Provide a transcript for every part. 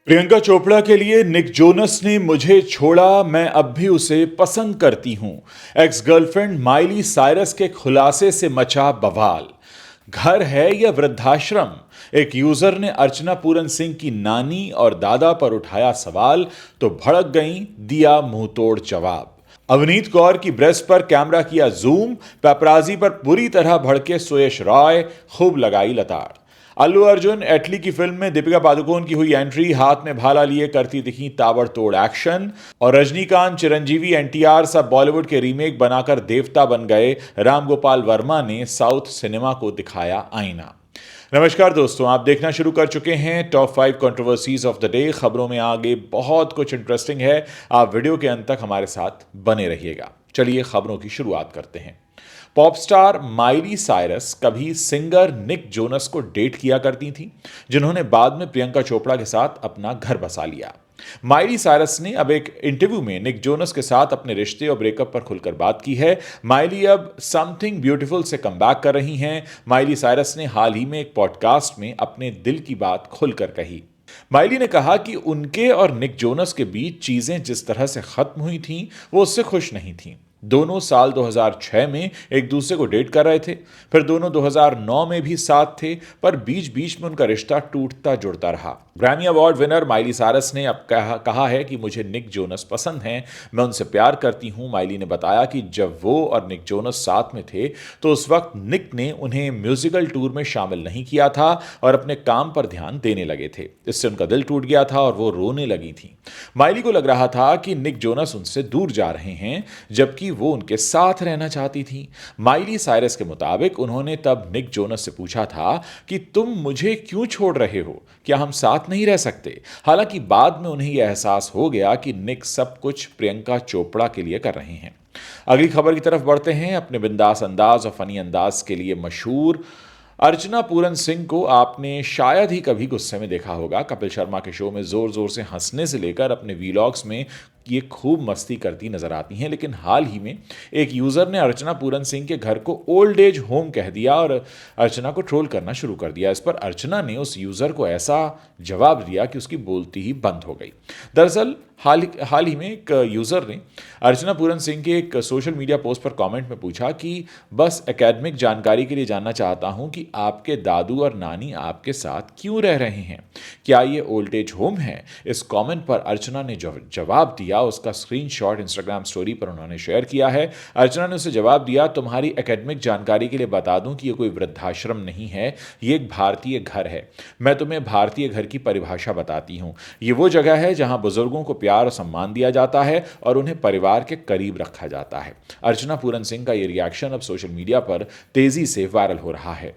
प्रियंका चोपड़ा के लिए Nick Jonas ने मुझे छोड़ा, मैं अब भी उसे पसंद करती हूं। एक्स गर्लफ्रेंड माइली साइरस के खुलासे से मचा बवाल। घर है या वृद्धाश्रम? एक यूजर ने अर्चना पूरन सिंह की नानी और दादा पर उठाया सवाल तो भड़क गईं, दिया मुंहतोड़ जवाब। अवनीत कौर की ब्रेस्ट पर कैमरा किया जूम, पेपराजी पर बुरी तरह भड़के सुयश रॉय, खूब लगाई लताड़। अल्लू अर्जुन एटली की फिल्म में दीपिका पादुकोण की हुई एंट्री, हाथ में भाला लिए करती दिखी ताबड़तोड़ एक्शन। और रजनीकांत, चिरंजीवी, एनटीआर सब बॉलीवुड के रीमेक बनाकर देवता बन गए, रामगोपाल वर्मा ने साउथ सिनेमा को दिखाया आईना। नमस्कार दोस्तों, आप देखना शुरू कर चुके हैं top 5 controversies of the day. खबरों में आगे बहुत कुछ इंटरेस्टिंग है, आप वीडियो के अंत तक हमारे साथ बने रहिएगा। चलिए खबरों की शुरुआत करते हैं। पॉप स्टार माइली साइरस कभी सिंगर निक जोनस को डेट किया करती थी, जिन्होंने बाद में प्रियंका चोपड़ा के साथ अपना घर बसा लिया। माइली साइरस ने अब एक इंटरव्यू में निक जोनस के साथ अपने रिश्ते और ब्रेकअप पर खुलकर बात की है। माइली अब समथिंग ब्यूटीफुल से कमबैक कर रही हैं। माइली साइरस ने हाल ही में एक पॉडकास्ट में अपने दिल की बात खुलकर कही। माइली ने कहा कि उनके और निक जोनस के बीच चीजें जिस तरह से खत्म हुई थीं, वो उससे खुश नहीं थीं। दोनों साल 2006 में एक दूसरे को डेट कर रहे थे, फिर दोनों 2009 में भी साथ थे, पर बीच बीच में उनका रिश्ता टूटता जुड़ता रहा। Grammy award winner Miley Cyrus ने अब कहा है कि मुझे निक जोनस पसंद हैं, मैं उनसे प्यार करती हूं। माइली ने बताया कि जब वो और निक जोनस साथ में थे तो उस वक्त निक ने उन्हें म्यूजिकल टूर में शामिल नहीं किया था और अपने काम पर ध्यान देने लगे थे। इससे उनका दिल टूट गया था और वो रोने लगी थी। माइली को लग रहा था कि निक जोनस उनसे दूर जा रहे हैं, जबकि वो उनके साथ रहना चाहती थी। माइली साइरस के मुताबिक उन्होंने तब निक जोनस से पूछा था कि तुम मुझे क्यों छोड़ रहे हो, क्या हम साथ नहीं रह सकते? हालांकि बाद में उन्हें यह एहसास हो गया कि निक सब कुछ प्रियंका चोपड़ा के लिए कर रहे हैं। अगली खबर की तरफ बढ़ते हैं। अपने बिंदास अंदाज और फनी अंदाज के लिए मशहूर अर्चना पूरन सिंह को आपने शायद ही कभी गुस्से में देखा होगा। कपिल शर्मा के शो में जोर जोर से हंसने से लेकर अपने वीलॉग्स में ये खूब मस्ती करती नजर आती हैं, लेकिन हाल ही में एक यूजर ने अर्चना पूरन सिंह के घर को ओल्ड एज होम कह दिया और अर्चना को ट्रोल करना शुरू कर दिया। इस पर अर्चना ने उस यूजर को ऐसा जवाब दिया कि उसकी बोलती ही बंद हो गई। दरअसल हाल ही में एक यूजर ने अर्चना पूरन सिंह के एक सोशल मीडिया पोस्ट पर कमेंट में पूछा कि बस एकेडमिक जानकारी के लिए जानना चाहता हूं कि आपके दादू और नानी आपके साथ क्यों रह रहे हैं, क्या ये ओल्ड एज होम है? इस कमेंट पर अर्चना ने जो जवाब दिया, उसका स्क्रीनशॉट इंस्टाग्राम स्टोरी पर उन्होंने शेयर किया है। अर्चना ने उसे जवाब दिया, तुम्हारी एकेडमिक जानकारी के लिए बता दूं कि ये कोई वृद्धाश्रम नहीं है, ये एक भारतीय घर है। मैं तुम्हें भारतीय घर की परिभाषा बताती हूँ। ये वो जगह है जहाँ बुजुर्गों को प्यार और सम्मान दिया जाता है और उन्हें परिवार के करीब रखा जाता है। अर्चना पूरन सिंह का ये रिएक्शन अब सोशल मीडिया पर तेजी से वायरल हो रहा है।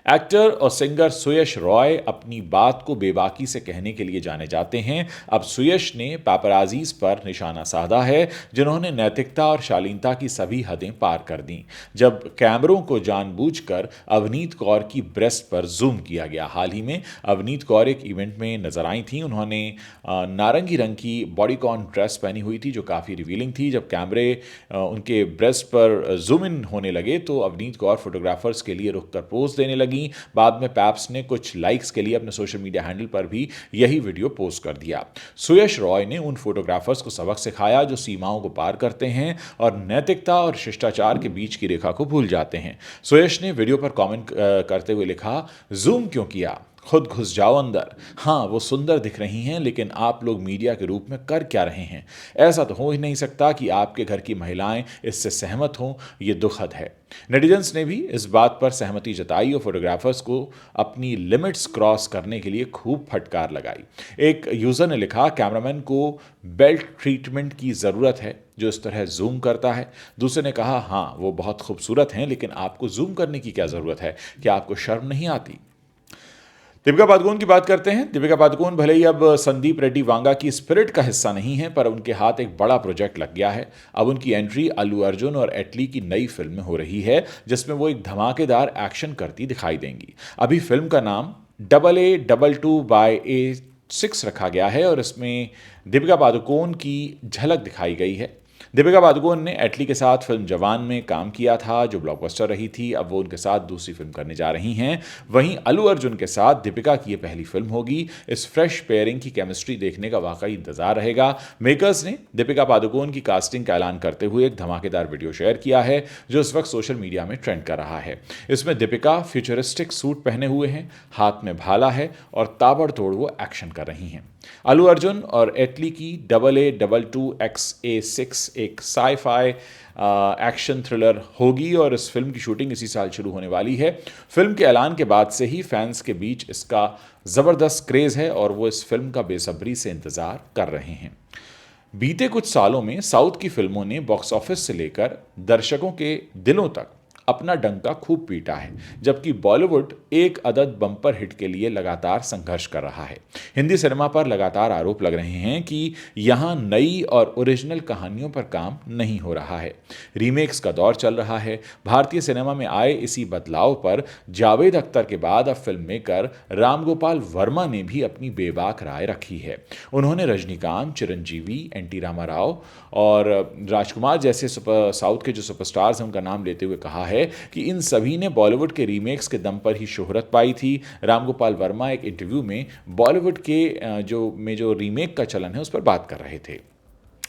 एक्टर और सिंगर सुयश रॉय अपनी बात को बेबाकी से कहने के लिए जाने जाते हैं। अब सुयश ने पैपराजीज पर निशाना साधा है, जिन्होंने नैतिकता और शालीनता की सभी हदें पार कर दी, जब कैमरों को जानबूझकर अवनीत कौर की ब्रेस्ट पर जूम किया गया। हाल ही में अवनीत कौर एक इवेंट में नजर आई थी। उन्होंने नारंगी रंग की बॉडीकॉन ड्रेस पहनी हुई थी, जो काफ़ी रिवीलिंग थी। जब कैमरे उनके ब्रेस्ट पर जूम इन होने लगे तो अवनीत कौर फोटोग्राफर्स के लिए रुक कर पोज देने लगी। बाद में पैप्स ने कुछ लाइक्स के लिए अपने सोशल मीडिया हैंडल पर भी यही वीडियो पोस्ट कर दिया। सुयश रॉय ने उन फोटोग्राफर्स को सबक सिखाया जो सीमाओं को पार करते हैं और नैतिकता और शिष्टाचार के बीच की रेखा को भूल जाते हैं। सुयश ने वीडियो पर कमेंट करते हुए लिखा, जूम क्यों किया, खुद घुस जाओ अंदर। हाँ, वो सुंदर दिख रही हैं, लेकिन आप लोग मीडिया के रूप में कर क्या रहे हैं? ऐसा तो हो ही नहीं सकता कि आपके घर की महिलाएं इससे सहमत हों, ये दुखद है। नेटिजन्स ने भी इस बात पर सहमति जताई और फोटोग्राफर्स को अपनी लिमिट्स क्रॉस करने के लिए खूब फटकार लगाई। एक यूजर ने लिखा, कैमरामैन को बेल्ट ट्रीटमेंट की ज़रूरत है जो इस तरह जूम करता है। दूसरे ने कहा, हाँ वो बहुत खूबसूरत हैं, लेकिन आपको जूम करने की क्या ज़रूरत है? क्या आपको शर्म नहीं आती? दीपिका पादुकोण की बात करते हैं। दीपिका पादुकोण भले ही अब संदीप रेड्डी वांगा की स्पिरिट का हिस्सा नहीं है, पर उनके हाथ एक बड़ा प्रोजेक्ट लग गया है। अब उनकी एंट्री अल्लू अर्जुन और एटली की नई फिल्म में हो रही है, जिसमें वो एक धमाकेदार एक्शन करती दिखाई देंगी। अभी फिल्म का नाम AA22/A6 रखा गया है और इसमें दीपिका पादुकोण की झलक दिखाई गई है। दीपिका पादुकोण ने एटली के साथ फिल्म जवान में काम किया था, जो ब्लॉकबस्टर रही थी। अब वो उनके साथ दूसरी फिल्म करने जा रही हैं। वहीं अल्लू अर्जुन के साथ दीपिका की ये पहली फिल्म होगी। इस फ्रेश पेयरिंग की केमिस्ट्री देखने का वाकई इंतजार रहेगा। मेकर्स ने दीपिका पादुकोण की कास्टिंग का ऐलान करते हुए एक धमाकेदार वीडियो शेयर किया है, जो इस वक्त सोशल मीडिया में ट्रेंड कर रहा है। इसमें दीपिका फ्यूचरिस्टिक सूट पहने हुए हैं, हाथ में भाला है और ताबड़तोड़ वो एक्शन कर रही हैं। अल्लू अर्जुन और एटली की AA22XA6 एक साई-फाई एक्शन थ्रिलर होगी और इस फिल्म की शूटिंग इसी साल शुरू होने वाली है। फिल्म के ऐलान के बाद से ही फैंस के बीच इसका ज़बरदस्त क्रेज़ है और वो इस फिल्म का बेसब्री से इंतज़ार कर रहे हैं। बीते कुछ सालों में साउथ की फिल्मों ने बॉक्स ऑफिस से लेकर दर्शकों के दिलों तक अपना डंका खूब पीटा है, जबकि बॉलीवुड एक अदद बम्पर हिट के लिए लगातार संघर्ष कर रहा है। हिंदी सिनेमा पर लगातार आरोप लग रहे हैं कि यहां नई और ओरिजिनल कहानियों पर काम नहीं हो रहा है। रीमेक्स का दौर चल रहा है। भारतीय सिनेमा में आए इसी बदलाव पर जावेद अख्तर के बाद अब फिल्म मेकर राम गोपाल वर्मा ने भी अपनी बेबाक राय रखी है। उन्होंने रजनीकांत, चिरंजीवी, एन.टी. रामाराव और राजकुमार जैसे साउथ के जो सुपरस्टार्स हैं उनका नाम लेते हुए कहा है कि इन सभी ने बॉलीवुड के रीमेक्स के दम पर ही शोहरत पाई थी। रामगोपाल वर्मा एक इंटरव्यू में बॉलीवुड के जो रीमेक का चलन है उस पर बात कर रहे थे।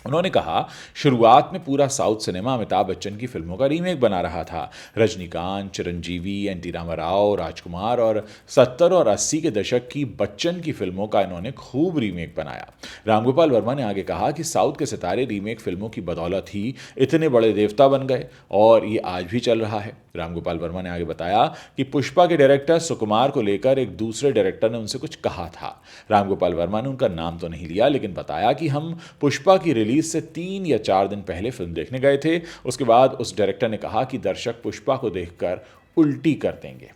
उन्होंने कहा, शुरुआत में पूरा साउथ सिनेमा अमिताभ बच्चन की फिल्मों का रीमेक बना रहा था। रजनीकांत, चिरंजीवी, एन.टी. रामाराव, राजकुमार और 70 और 80 के दशक की बच्चन की फिल्मों का इन्होंने खूब रीमेक बनाया। रामगोपाल वर्मा ने आगे कहा कि साउथ के सितारे रीमेक फिल्मों की बदौलत ही इतने बड़े देवता बन गए और ये आज भी चल रहा है। रामगोपाल वर्मा ने आगे बताया कि पुष्पा के डायरेक्टर सुकुमार को लेकर एक दूसरे डायरेक्टर ने उनसे कुछ कहा था। रामगोपाल वर्मा ने उनका नाम तो नहीं लिया, लेकिन बताया कि हम पुष्पा की रिलीज से 3 या 4 दिन पहले फिल्म देखने गए थे। उसके बाद उस डायरेक्टर ने कहा कि दर्शक पुष्पा को देखकर उल्टी कर देंगे।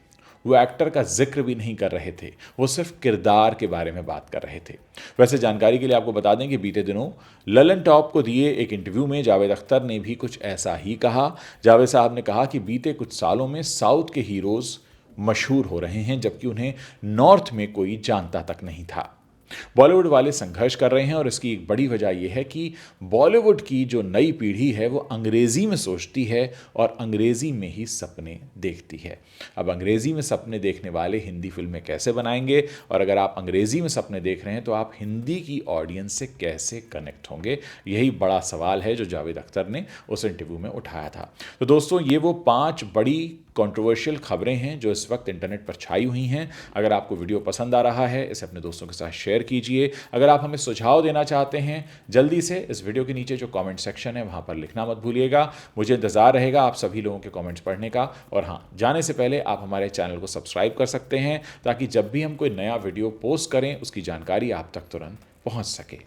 वो एक्टर का जिक्र भी नहीं कर रहे थे, वो सिर्फ किरदार के बारे में बात कर रहे थे। वैसे जानकारी के लिए आपको बता दें कि बीते दिनों ललन टॉप को दिए एक इंटरव्यू में जावेद अख्तर ने भी कुछ ऐसा ही कहा। जावेद साहब ने कहा कि बीते कुछ सालों में साउथ के हीरोज़ मशहूर हो रहे हैं, जबकि उन्हें नॉर्थ में कोई जानता तक नहीं था। बॉलीवुड वाले संघर्ष कर रहे हैं और इसकी एक बड़ी वजह यह है कि बॉलीवुड की जो नई पीढ़ी है वो अंग्रेज़ी में सोचती है और अंग्रेज़ी में ही सपने देखती है। अब अंग्रेज़ी में सपने देखने वाले हिंदी फिल्में कैसे बनाएंगे, और अगर आप अंग्रेज़ी में सपने देख रहे हैं तो आप हिंदी की ऑडियंस से कैसे कनेक्ट होंगे, यही बड़ा सवाल है जो जावेद अख्तर ने उस इंटरव्यू में उठाया था। तो दोस्तों, ये वो 5 बड़ी कंट्रोवर्शियल खबरें हैं जो इस वक्त इंटरनेट पर छाई हुई हैं। अगर आपको वीडियो पसंद आ रहा है, इसे अपने दोस्तों के साथ शेयर कीजिए। अगर आप हमें सुझाव देना चाहते हैं, जल्दी से इस वीडियो के नीचे जो कमेंट सेक्शन है वहां पर लिखना मत भूलिएगा। मुझे इंतजार रहेगा आप सभी लोगों के कमेंट्स पढ़ने का। और हाँ, जाने से पहले आप हमारे चैनल को सब्सक्राइब कर सकते हैं, ताकि जब भी हम कोई नया वीडियो पोस्ट करें उसकी जानकारी आप तक तुरंत पहुँच सके।